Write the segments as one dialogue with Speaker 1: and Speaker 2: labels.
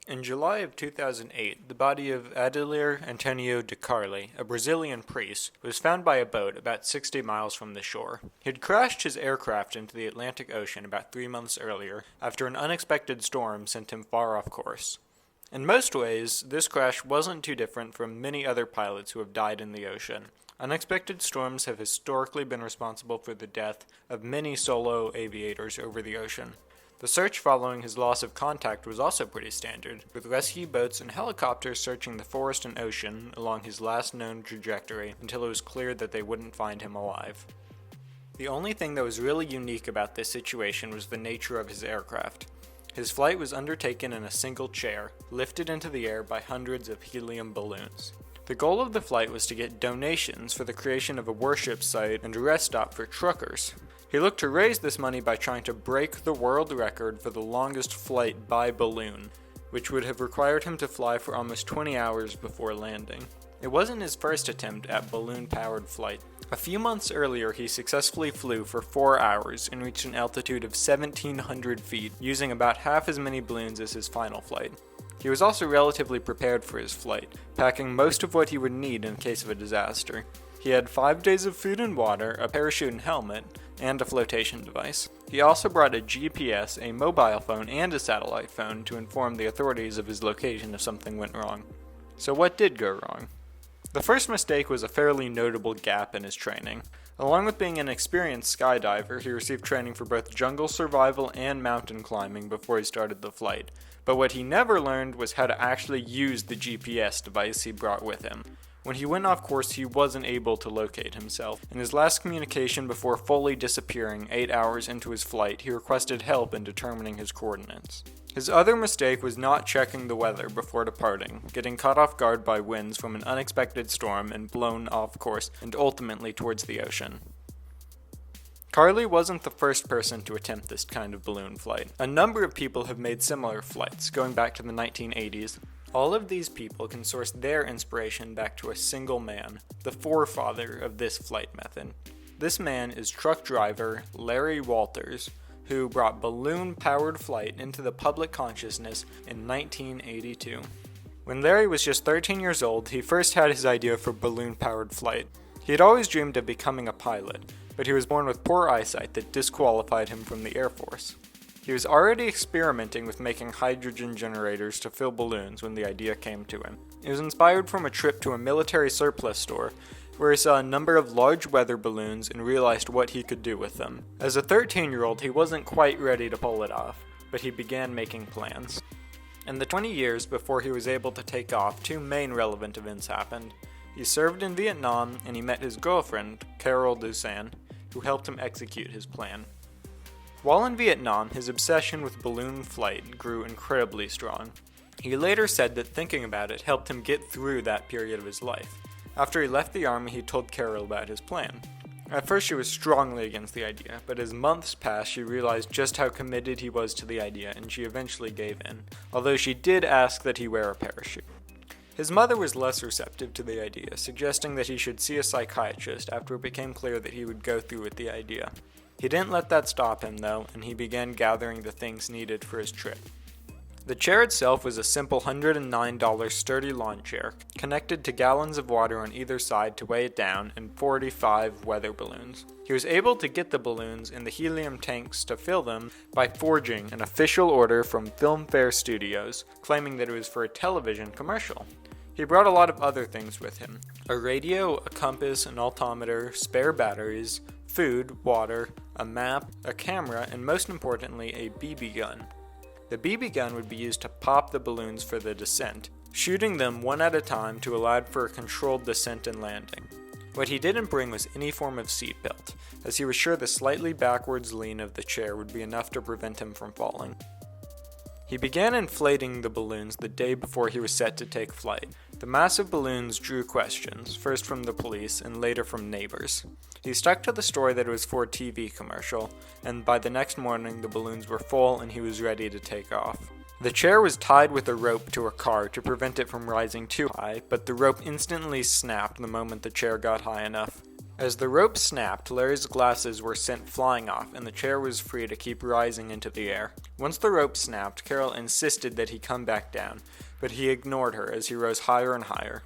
Speaker 1: In July of 2008, the body of Adelir Antonio de Carli, a Brazilian priest, was found by a boat about 60 miles from the shore. He had crashed his aircraft into the Atlantic Ocean about 3 months earlier after an unexpected storm sent him far off course. In most ways, this crash wasn't too different from many other pilots who have died in the ocean. Unexpected storms have historically been responsible for the death of many solo aviators over the ocean. The search following his loss of contact was also pretty standard, with rescue boats and helicopters searching the forest and ocean along his last known trajectory until it was clear that they wouldn't find him alive. The only thing that was really unique about this situation was the nature of his aircraft. His flight was undertaken in a single chair, lifted into the air by hundreds of helium balloons. The goal of the flight was to get donations for the creation of a worship site and a rest stop for truckers. He looked to raise this money by trying to break the world record for the longest flight by balloon, which would have required him to fly for almost 20 hours before landing. It wasn't his first attempt at balloon-powered flight. A few months earlier, he successfully flew for 4 hours and reached an altitude of 1,700 feet, using about half as many balloons as his final flight. He was also relatively prepared for his flight, packing most of what he would need in case of a disaster. He had 5 days of food and water, a parachute and helmet, and a flotation device. He also brought a GPS, a mobile phone, and a satellite phone to inform the authorities of his location if something went wrong. So what did go wrong? The first mistake was a fairly notable gap in his training. Along with being an experienced skydiver, he received training for both jungle survival and mountain climbing before he started the flight. But what he never learned was how to actually use the GPS device he brought with him. When he went off course, he wasn't able to locate himself. In his last communication before fully disappearing 8 hours into his flight, he requested help in determining his coordinates. His other mistake was not checking the weather before departing, getting caught off guard by winds from an unexpected storm and blown off course and ultimately towards the ocean. Carli wasn't the first person to attempt this kind of balloon flight. A number of people have made similar flights, going back to the 1980s. All of these people can source their inspiration back to a single man, the forefather of this flight method. This man is truck driver Larry Walters, who brought balloon-powered flight into the public consciousness in 1982. When Larry was just 13 years old, he first had his idea for balloon-powered flight. He had always dreamed of becoming a pilot, but he was born with poor eyesight that disqualified him from the Air Force. He was already experimenting with making hydrogen generators to fill balloons when the idea came to him. It was inspired from a trip to a military surplus store, where he saw a number of large weather balloons and realized what he could do with them. As a 13-year-old, he wasn't quite ready to pull it off, but he began making plans. In the 20 years before he was able to take off, 2 main relevant events happened. He served in Vietnam, and he met his girlfriend, Carol Dusan, who helped him execute his plan. While in Vietnam, his obsession with balloon flight grew incredibly strong. He later said that thinking about it helped him get through that period of his life. After he left the army, he told Carol about his plan. At first, she was strongly against the idea, but as months passed, she realized just how committed he was to the idea, and she eventually gave in, although she did ask that he wear a parachute. His mother was less receptive to the idea, suggesting that he should see a psychiatrist after it became clear that he would go through with the idea. He didn't let that stop him, though, and he began gathering the things needed for his trip. The chair itself was a simple $109 sturdy lawn chair, connected to gallons of water on either side to weigh it down, and 45 weather balloons. He was able to get the balloons in the helium tanks to fill them by forging an official order from Filmfare Studios, claiming that it was for a television commercial. He brought a lot of other things with him: a radio, a compass, an altimeter, spare batteries, food, water, a map, a camera, and most importantly, a BB gun. The BB gun would be used to pop the balloons for the descent, shooting them one at a time to allow for a controlled descent and landing. What he didn't bring was any form of seatbelt, as he was sure the slightly backwards lean of the chair would be enough to prevent him from falling. He began inflating the balloons the day before he was set to take flight. The massive balloons drew questions, first from the police and later from neighbors. He stuck to the story that it was for a TV commercial, and by the next morning the balloons were full and he was ready to take off. The chair was tied with a rope to a car to prevent it from rising too high, but the rope instantly snapped the moment the chair got high enough. As the rope snapped, Larry's glasses were sent flying off, and the chair was free to keep rising into the air. Once the rope snapped, Carol insisted that he come back down, but he ignored her as he rose higher and higher.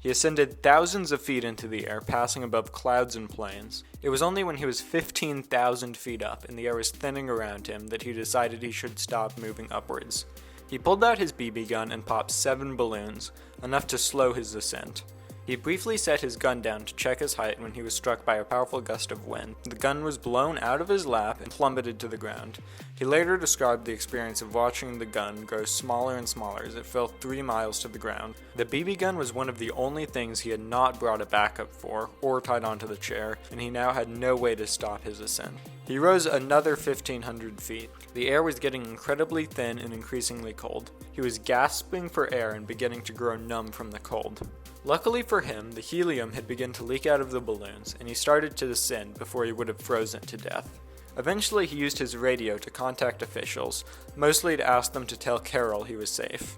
Speaker 1: He ascended thousands of feet into the air, passing above clouds and plains. It was only when he was 15,000 feet up and the air was thinning around him that he decided he should stop moving upwards. He pulled out his BB gun and popped 7 balloons, enough to slow his ascent. He briefly set his gun down to check his height when he was struck by a powerful gust of wind. The gun was blown out of his lap and plummeted to the ground. He later described the experience of watching the gun grow smaller and smaller as it fell 3 miles to the ground. The BB gun was one of the only things he had not brought a backup for, or tied onto the chair, and he now had no way to stop his ascent. He rose another 1,500 feet. The air was getting incredibly thin and increasingly cold. He was gasping for air and beginning to grow numb from the cold. Luckily for him, the helium had begun to leak out of the balloons, and he started to descend before he would have frozen to death. Eventually, he used his radio to contact officials, mostly to ask them to tell Carol he was safe.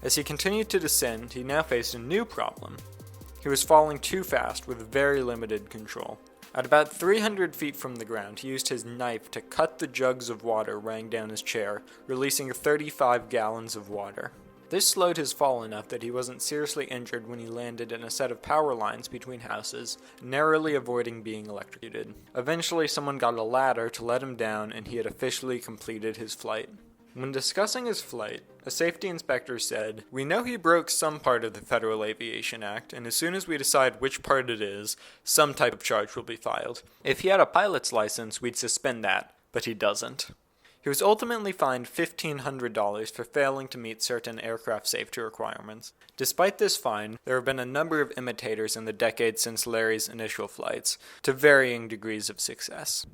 Speaker 1: As he continued to descend, he now faced a new problem. He was falling too fast with very limited control. At about 300 feet from the ground, he used his knife to cut the jugs of water weighing down his chair, releasing 35 gallons of water. This slowed his fall enough that he wasn't seriously injured when he landed in a set of power lines between houses, narrowly avoiding being electrocuted. Eventually, someone got a ladder to let him down, and he had officially completed his flight. When discussing his flight, a safety inspector said, "We know he broke some part of the Federal Aviation Act, and as soon as we decide which part it is, some type of charge will be filed. If he had a pilot's license, we'd suspend that, but he doesn't." He was ultimately fined $1,500 for failing to meet certain aircraft safety requirements. Despite this fine, there have been a number of imitators in the decades since Larry's initial flights, to varying degrees of success.